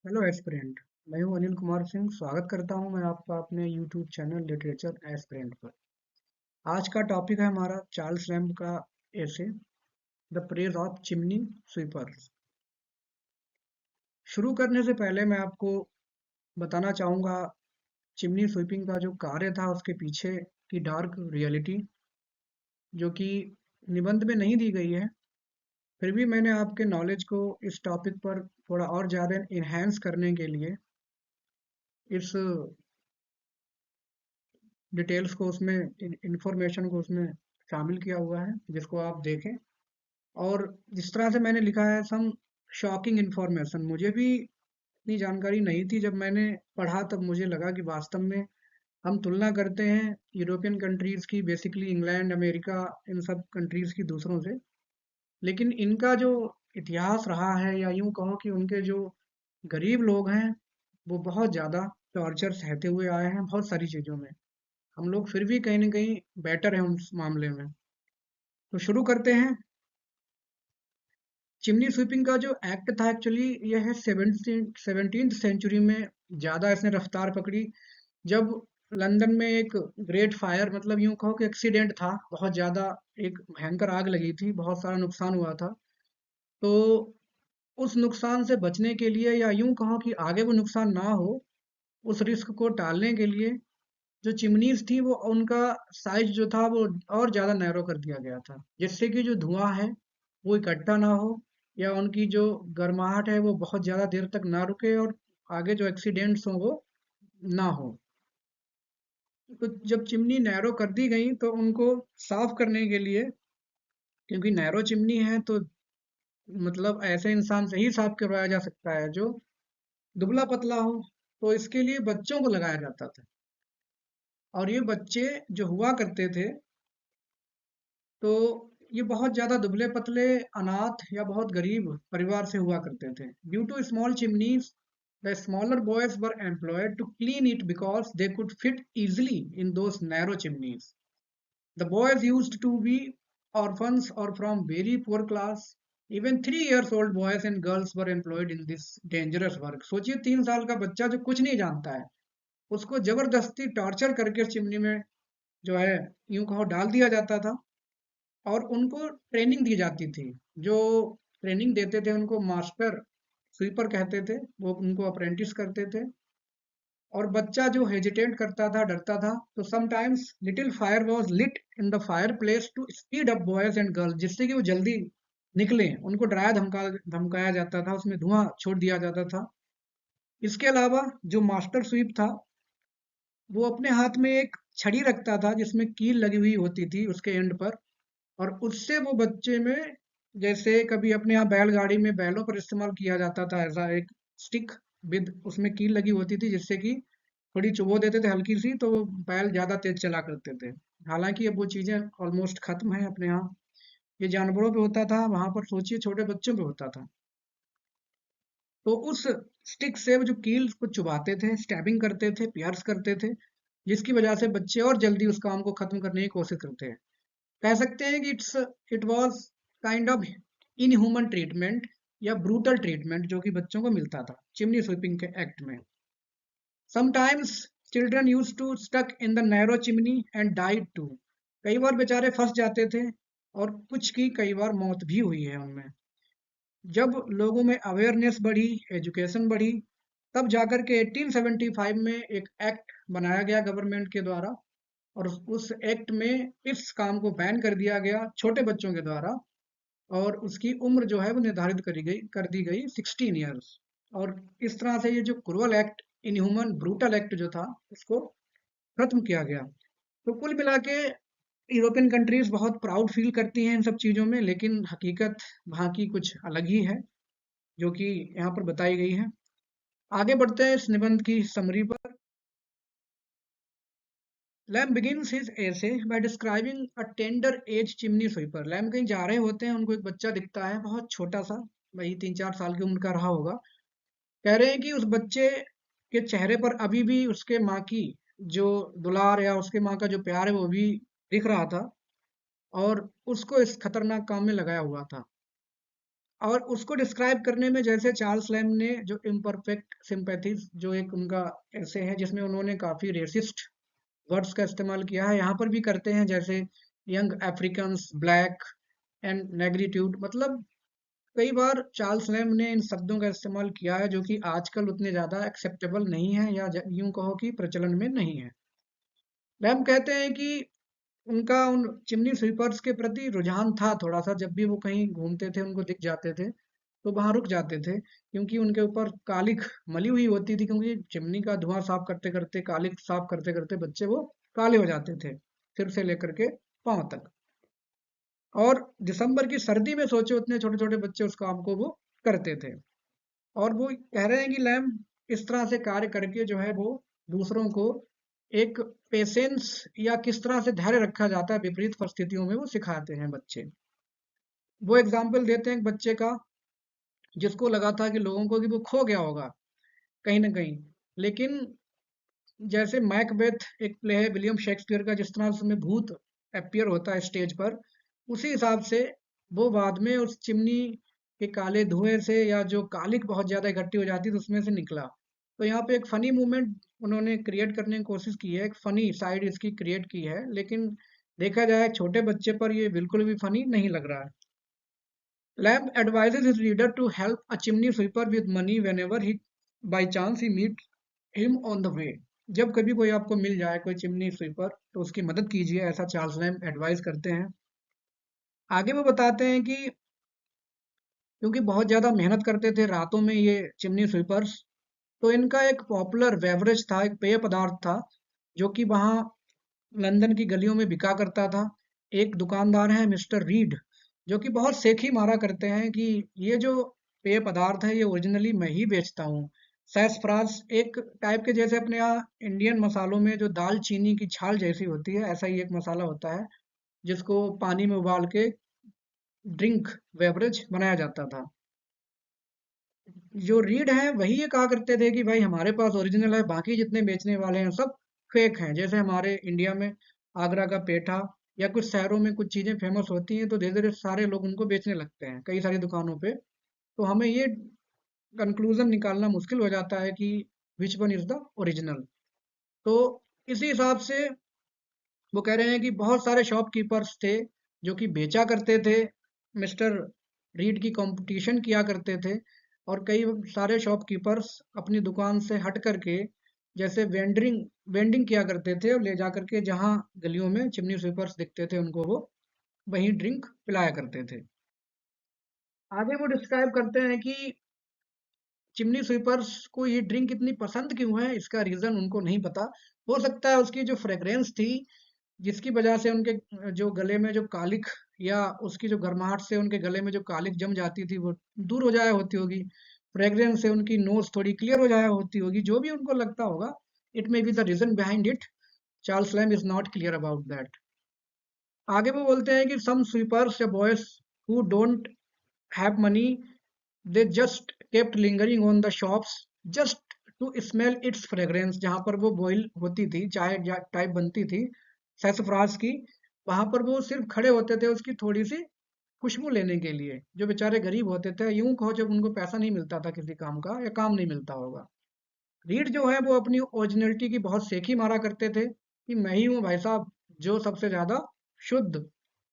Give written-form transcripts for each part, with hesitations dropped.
Hello aspirant. मैं हूं अनिल कुमार सिंह। स्वागत करता हूं मैं आपका अपने यूट्यूब चैनल लिटरेचर एस्पिरेंट पर। आज का टॉपिक है हमारा चार्ल्स लैम्ब का एसे the praise of chimney sweepers. शुरू करने से पहले मैं आपको बताना चाहूँगा चिमनी स्वीपिंग का जो कार्य था उसके पीछे की डार्क रियलिटी, जो कि निबंध में नहीं दी गई है। फिर भी मैंने आपके नॉलेज को इस टॉपिक पर थोड़ा और ज़्यादा इन्हेंस करने के लिए इस डिटेल्स को उसमें इंफॉर्मेशन को उसमें शामिल किया हुआ है, जिसको आप देखें। और जिस तरह से मैंने लिखा है सम शॉकिंग इंफॉर्मेशन, मुझे भी इतनी जानकारी नहीं थी। जब मैंने पढ़ा तब मुझे लगा कि वास्तव में हम तुलना करते हैं यूरोपियन कंट्रीज की, बेसिकली इंग्लैंड, अमेरिका, इन सब कंट्रीज की दूसरों से, लेकिन इनका जो इतिहास रहा है, या यूं कहो कि उनके जो गरीब लोग हैं, वो बहुत ज़्यादा टॉर्चर सहते हुए आए हैं बहुत सारी चीज़ों में। हम लोग फिर भी कहीं ना कहीं बेटर हैं उस मामले में। तो शुरू करते हैं। चिमनी स्वीपिंग का जो एक्ट था, एक्चुअली यह है 17th सेंचुरी में ज़्यादा इसने रफ्तार पकड़ी, जब लंदन में एक ग्रेट फायर, मतलब यूं कहो कि एक्सीडेंट था, बहुत ज़्यादा एक भयंकर आग लगी थी, बहुत सारा नुकसान हुआ था। तो उस नुकसान से बचने के लिए, या यूं कहो कि आगे वो नुकसान ना हो, उस रिस्क को टालने के लिए जो चिमनीज थी वो उनका साइज जो था वो और ज़्यादा नैरो कर दिया गया था, जिससे कि जो धुआं है वो इकट्ठा ना हो, या उनकी जो गर्माहट है वो बहुत ज़्यादा देर तक ना रुके, और आगे जो एक्सीडेंट्स हों वो ना हो। तो जब चिमनी नैरो कर दी गई तो उनको साफ करने के लिए, क्योंकि नैरो चिमनी है तो मतलब ऐसे इंसान से ही साफ करवाया जा सकता है जो दुबला पतला हो, तो इसके लिए बच्चों को लगाया जाता था। और ये बच्चे जो हुआ करते थे, तो ये बहुत ज़्यादा दुबले-पतले, अनाथ या बहुत गरीब परिवार से हुआ करते थे। Due to small chimneys, the smaller boys were employed to clean it because they could fit easily in those narrow chimneys. The boys used to be orphans or from very poor class. Even 3 years old boys and girls were employed in this dangerous work. सोचिए 3 साल का बच्चा जो कुछ नहीं जानता है, उसको जबरदस्ती टॉर्चर करके चिमनी में जो है यूं कहो डाल दिया जाता था, और उनको ट्रेनिंग दी जाती थी। जो ट्रेनिंग देते थे उनको मास्टर स्वीपर कहते थे, वो उनको अप्रेंटिस करते थे। और बच्चा जो हेजिटेट करता था, डरता था, तो sometimes little fire was lit in the fire place to speed up boys and girls, जिससे कि वो जल्दी निकले। उनको डराया धमकाया जाता था, उसमें धुआं छोड़ दिया जाता था। इसके अलावा जो मास्टर स्वीप था, वो अपने हाथ में एक छड़ी रखता था जिसमें कील लगी हुई होती थी उसके एंड पर, और उससे वो बच्चे में, जैसे कभी अपने यहाँ बैलगाड़ी में बैलों पर इस्तेमाल किया जाता था ऐसा एक स्टिक विद उसमें कील लगी होती थी, जिससे कि थोड़ी चुबो देते थे हल्की सी, तो वो बैल ज्यादा तेज चला करते थे। हालांकि अब वो चीजें ऑलमोस्ट खत्म है अपने यहाँ। ये जानवरों पे होता था, वहां पर सोचिए छोटे बच्चों पे होता था। तो उस स्टिक से वो जो कील को चुबाते थे, स्टैबिंग करते थे, पियर्स करते थे, जिसकी वजह से बच्चे और जल्दी उस काम को खत्म करने की कोशिश करते हैं। कह सकते हैं कि it was kind of inhuman treatment या ब्रूटल ट्रीटमेंट जो कि बच्चों को मिलता था चिमनी स्वीपिंग के एक्ट में। Sometimes children use to stuck in the narrow chimney and died too. कई बार बेचारे फंस जाते थे, और कुछ की कई बार मौत भी हुई है उनमें। जब लोगों में अवेयरनेस बढ़ी, एजुकेशन बढ़ी, तब जाकर के 1875 में एक एक्ट बनाया गया गवर्नमेंट के द्वारा, और उस एक्ट में इस काम को बैन कर दिया गया छोटे बच्चों के द्वारा। और उसकी उम्र जो है वो निर्धारित कर दी गई 16 ईयर्स। और इस तरह से ये जो cruel act, inhuman brutal act जो था, उसको खत्म किया गया। तो कुल मिला के यूरोपियन कंट्रीज बहुत प्राउड फील करती हैं इन सब चीज़ों में, लेकिन हकीकत वहाँ की कुछ अलग ही है, जो कि यहाँ पर बताई गई है। आगे बढ़ते हैं इस निबंध की समरी पर। Lamb begins his essay by describing a tender age chimney sweeper. Lamb कहीं जा रहे होते हैं, उनको एक बच्चा दिखता है बहुत छोटा सा, वही 3-4 साल की उम्र का रहा होगा। कह रहे हैं कि उस बच्चे के चेहरे पर अभी भी उसके माँ की जो दुलार या उसके माँ का जो प्यार है वो भी दिख रहा था, और उसको इस खतरनाक काम में लगाया हुआ था। और उसको डिस्क्राइब करने में जैसे चार्ल्स लैम्ब ने जो इम्परफेक्ट सिंपैथीज जो एक उनका ऐसे है जिसमें उन्होंने काफी रेसिस्ट वर्ड्स का इस्तेमाल किया है, यहाँ पर भी करते हैं, जैसे यंग अफ्रीकन्स, ब्लैक एंड नेग्रीट्यूड। मतलब कई बार चार्ल्स लैम्ब ने इन शब्दों का इस्तेमाल किया है जो कि आजकल उतने ज्यादा एक्सेप्टेबल नहीं है, या यूं कहो कि प्रचलन में नहीं है। लैम्ब कहते हैं कि उनका उन चिमनी स्वीपर्स के प्रति रुझान था थोड़ा सा, जब भी वो कहीं घूमते थे उनको दिख जाते थे तो वहां रुक जाते थे, क्योंकि उनके ऊपर कालिख मली हुई होती थी, क्योंकि चिमनी का धुआं साफ करते करते, कालिख साफ करते करते बच्चे वो काले हो जाते थे सिर से लेकर के पांव तक। और दिसंबर की सर्दी में सोचे उतने छोटे छोटे बच्चे उस काम को वो करते थे। और वो कह रहे हैं कि लैम्ब इस तरह से कार्य करके जो है वो दूसरों को एक पेशेंस या किस तरह से धैर्य रखा जाता है विपरीत परिस्थितियों में, वो सिखाते हैं बच्चे। वो एग्जाम्पल देते हैं एक बच्चे का जिसको लगा था कि लोगों को कि वो खो गया होगा कहीं ना कहीं, लेकिन जैसे मैकबेथ एक प्ले है विलियम शेक्सपियर का, जिस तरह से उसमें भूत अपीयर होता है स्टेज पर, उसी हिसाब से वो बाद में उस चिमनी के काले धुएं से, या जो कालिक बहुत ज्यादा इकट्ठी हो जाती थी उसमें से निकला। तो यहाँ पे एक फनी मूवमेंट उन्होंने क्रिएट करने की कोशिश की है, एक फनी साइड इसकी क्रिएट की है, लेकिन देखा जाए छोटे बच्चे पर ये बिल्कुल भी फनी नहीं लग रहा है। Lamb advises his reader to help a chimney sweeper with money whenever he by chance he meet him on the way। जब कभी कोई आपको मिल जाए कोई चिमनी स्वीपर तो उसकी मदद कीजिए, ऐसा चार्ल्स लैम्ब एडवाइस करते हैं। आगे वो बताते हैं कि क्योंकि बहुत ज्यादा मेहनत करते थे रातों में ये चिमनी स्वीपर्स, तो इनका एक पॉपुलर बेवरेज था, एक पेय पदार्थ था जो कि वहाँ लंदन की गलियों में बिका करता था। एक दुकानदार है मिस्टर रीड, जो कि बहुत सेखी मारा करते हैं कि ये जो पेय पदार्थ है ये ओरिजिनली मैं ही बेचता हूँ। सैसफ्रास एक टाइप के, जैसे अपने यहाँ इंडियन मसालों में जो दाल चीनी की छाल जैसी होती है, ऐसा ही एक मसाला होता है जिसको पानी में उबाल के ड्रिंक बेवरेज बनाया जाता था। जो रीड है वही ये कहा करते थे कि भाई हमारे पास ओरिजिनल है, बाकी जितने बेचने वाले हैं सब फेक हैं। जैसे हमारे इंडिया में आगरा का पेठा या कुछ शहरों में कुछ चीजें फेमस होती हैं तो धीरे धीरे सारे लोग उनको बेचने लगते हैं कई सारी दुकानों पे। तो हमें ये कंक्लूजन निकालना मुश्किल हो जाता है कि which one is the original. तो इसी हिसाब से वो कह रहे हैं कि बहुत सारे शॉपकीपर्स थे जो कि बेचा करते थे, मिस्टर रीड की कंपटीशन किया करते थे। और कई सारे शॉपकीपर्स अपनी दुकान से हट करके जैसे वेंडरिंग वेंडिंग किया करते थे, और ले जा करके जहाँ गलियों में चिमनी स्वीपर्स दिखते थे उनको वो वहीं ड्रिंक पिलाया करते थे। आगे वो डिस्क्राइब करते हैं कि चिमनी स्वीपर्स को ये ड्रिंक इतनी पसंद क्यों है, इसका रीजन उनको नहीं पता। हो सकता है उसकी जो फ्रेग्रेंस थी जिसकी वजह से उनके जो गले में जो कालिख, या उसकी जो गर्माहट से उनके गले में जो कालिख जम जाती थी वो दूर हो जाया होती होगी। फ्रेग्रेंस से उनकी नोज थोड़ी क्लियर हो जाया होती होगी, जो भी उनको लगता होगा। It may be the reason behind it. Charles Lamb is not clear about that. आगे वो बोलते हैं कि सम स्वीपर्स या boys who don't have money, they just kept lingering on the shops just to smell its fragrance. जहां पर वो boil होती थी, चाय टाइप बनती थी सैसफ्रास की, वहां पर वो सिर्फ खड़े होते थे उसकी थोड़ी सी खुशबू लेने के लिए। जो बेचारे गरीब होते थे, यूं कहो जब उनको पैसा नहीं मिलता था किसी काम का, या काम नहीं मिलता होगा। रीड जो है वो अपनी ओरिजिनलिटी की बहुत सेखी मारा करते थे कि मैं ही हूँ भाई साहब जो सबसे ज्यादा शुद्ध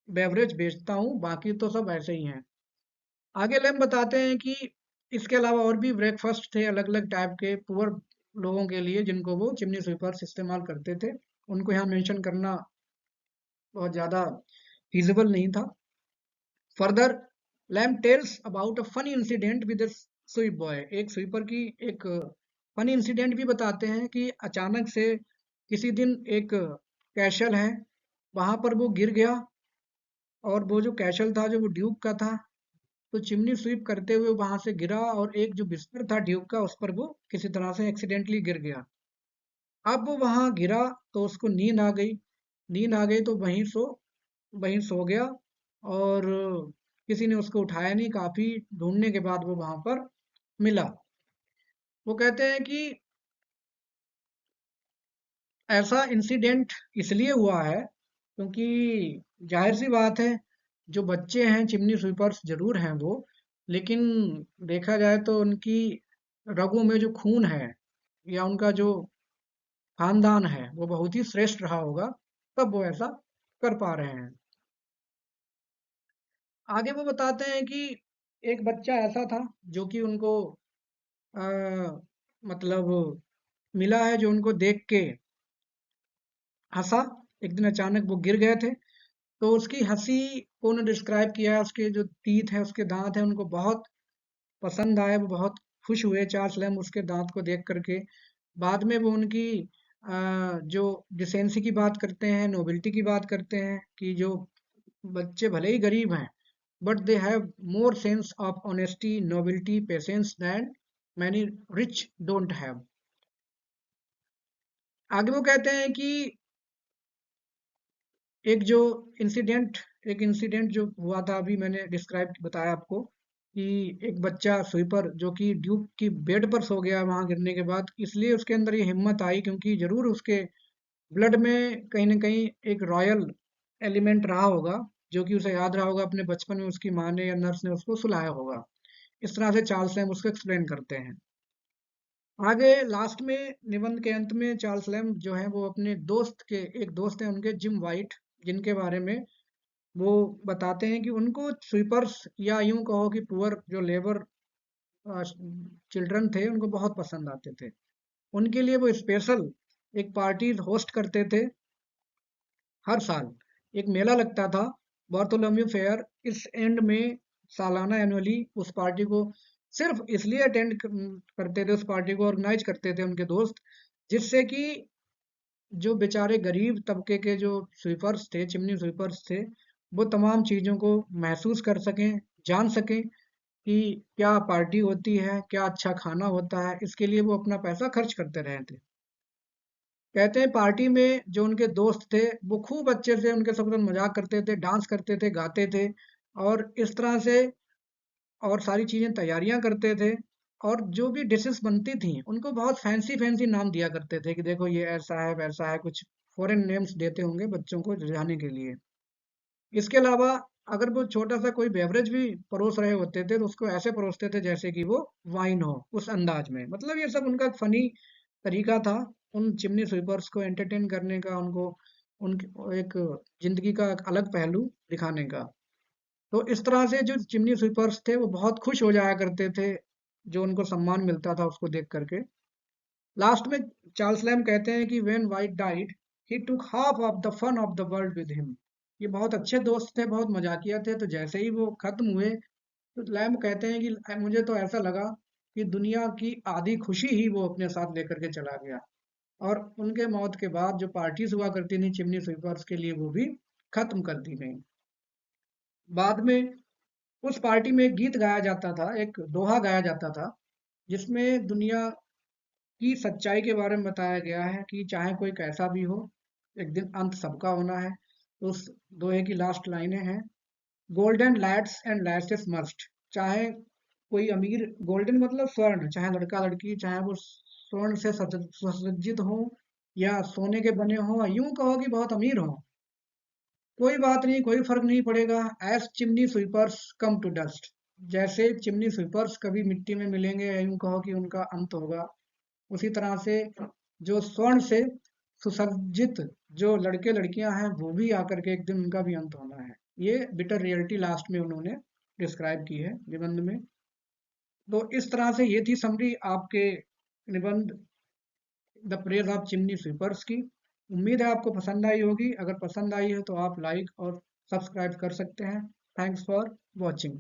बेवरेज बेचता हूँ, बाकी तो सब ऐसे ही हैं। आगे लैम बताते हैं कि इसके अलावा और भी ब्रेकफास्ट थे अलग अलग टाइप के पुअर लोगों के लिए जिनको वो चिमनी स्वीपर्स इस्तेमाल करते थे। उनको यहाँ मेंशन करना बहुत ज्यादा फिजिबल नहीं था। Further Lamb tells about a funny incident with sweep boy. एक स्वीपर की एक फनी इंसिडेंट भी बताते हैं कि अचानक से किसी दिन एक कैशल है वहां पर वो गिर गया, और वो जो कैशल था जो वो ड्यूक का था, तो चिमनी स्वीप करते हुए वहां से गिरा, और एक जो बिस्तर था ड्यूक का उस पर वो किसी तरह से एक्सीडेंटली गिर गया। अब वो वहां गिरा तो उसको नींद आ गई। नींद आ गई तो वहीं सो गया, और किसी ने उसको उठाया नहीं। काफी ढूंढने के बाद वो वहां पर मिला। वो कहते हैं कि ऐसा इंसिडेंट इसलिए हुआ है क्योंकि जाहिर सी बात है जो बच्चे हैं चिमनी स्वीपर्स जरूर हैं वो, लेकिन देखा जाए तो उनकी रगों में जो खून है या उनका जो खानदान है वो बहुत ही श्रेष्ठ रहा होगा, तब वो ऐसा कर पा रहे हैं। आगे वो बताते हैं कि एक बच्चा ऐसा था जो कि उनको अ, मतलब मिला है, जो उनको देख के हंसा। एक दिन अचानक वो गिर गए थे, तो उसकी हंसी को उन्होंने डिस्क्राइब किया है। उसके जो टीथ है, उसके दांत हैं, उनको बहुत पसंद आए, वो बहुत खुश हुए चार्ल्स लैम्ब उसके दांत को देख करके। बाद में वो उनकी जो डिसेंसी की बात करते हैं, नोबिलिटी की बात करते हैं कि जो बच्चे भले ही गरीब हैं, but they have more sense of honesty, nobility, patience than many rich don't have. आगे वो कहते हैं कि एक जो इंसिडेंट एक इंसिडेंट जो हुआ था, अभी मैंने डिस्क्राइब बताया आपको कि एक बच्चा स्वीपर जो कि ड्यूक की बेड पर सो गया वहां गिरने के बाद, इसलिए उसके अंदर ये हिम्मत आई क्योंकि जरूर उसके ब्लड में कहीं ना कहीं एक रॉयल एलिमेंट रहा होगा, जो कि उसे याद रहा होगा अपने बचपन में उसकी माँ ने या नर्स ने उसको सुलाया होगा। इस तरह से चार्ल्स लैम्ब उसको एक्सप्लेन करते हैं। आगे लास्ट में निबंध के अंत में चार्ल्स लैम्ब जो है वो अपने दोस्त के एक दोस्त हैं उनके, जिम वाइट, जिनके बारे में वो बताते हैं कि उनको स्वीपर्स या यूं कहो कि पुअर जो लेबर चिल्ड्रन थे उनको बहुत पसंद आते थे। उनके लिए वो स्पेशल एक पार्टी होस्ट करते थे हर साल। एक मेला लगता था, बार्थोलोम्यू फेयर, इस एंड में सालाना एनुअली उस पार्टी को सिर्फ इसलिए अटेंड करते थे, उस पार्टी को ऑर्गेनाइज करते थे उनके दोस्त, जिससे कि जो बेचारे गरीब तबके के जो स्वीपर्स थे, चिमनी स्वीपर्स थे, वो तमाम चीज़ों को महसूस कर सकें, जान सकें कि क्या पार्टी होती है, क्या अच्छा खाना होता है। इसके लिए वो अपना पैसा खर्च करते रहे थे। कहते हैं पार्टी में जो उनके दोस्त थे वो खूब अच्छे से उनके साथ मजाक करते थे, डांस करते थे, गाते थे, और इस तरह से और सारी चीज़ें तैयारियां करते थे। और जो भी डिशेस बनती थी उनको बहुत फैंसी फैंसी नाम दिया करते थे कि देखो ये ऐसा है वैसा है, कुछ फॉरेन नेम्स देते होंगे बच्चों को रिझाने के लिए। इसके अलावा अगर वो छोटा सा कोई बेवरेज भी परोस रहे होते थे तो उसको ऐसे परोसते थे जैसे कि वो वाइन हो, उस अंदाज में। मतलब ये सब उनका फनी तरीका था उन चिमनी स्वीपर्स को एंटरटेन करने का, उनको उनकी एक जिंदगी का एक अलग पहलू दिखाने का। तो इस तरह से जो चिमनी स्वीपर्स थे वो बहुत खुश हो जाया करते थे जो उनको सम्मान मिलता था उसको देख करके। लास्ट में चार्ल्स लैम्ब कहते हैं कि when White died he took half of the fun of the world with him. ये बहुत अच्छे दोस्त थे, बहुत मजाकिया थे, तो जैसे ही वो खत्म हुए तो लैम्ब कहते हैं कि मुझे तो ऐसा लगा कि दुनिया की आधी खुशी ही वो अपने साथ लेकर के चला गया। और उनके मौत के बाद जो पार्टीज हुआ करती थी चिमनी स्वीपर्स के लिए वो भी खत्म कर दी गई। बाद में उस पार्टी में एक गीत गाया जाता था, एक दोहा गाया जाता था, जिसमें दुनिया की सच्चाई के बारे में बताया गया है कि चाहे कोई कैसा भी हो, एक दिन अंत सबका होना है। तो उस दोहे की लास्ट लाइनें हैं, गोल्डन लैड्स एंड लैसेस मस्ट। चाहे कोई अमीर, गोल्डन मतलब स्वर्ण, चाहे लड़का लड़की चाहे वो स्वर्ण से सुसज्जित हो या सोने के बने हो, यूं कहो कि बहुत अमीर हो, कोई बात नहीं, कोई फर्क नहीं पड़ेगा। As chimney sweepers come to dust, जैसे चिमनी स्वीपर्स कभी मिट्टी में मिलेंगे या यूं कहो कि उनका अंत होगा, उसी तरह से जो स्वर्ण से सुसज्जित जो लड़के लड़कियां हैं वो भी आकर के एक दिन उनका भी अंत होना है। ये बिटर रियलिटी लास्ट में उन्होंने डिस्क्राइब की है निबंध में। तो इस तरह से ये थी समरी आपके निबंध the praise of chimney sweepers की। उम्मीद है आपको पसंद आई होगी। अगर पसंद आई है तो आप लाइक और सब्सक्राइब कर सकते हैं। Thanks for watching.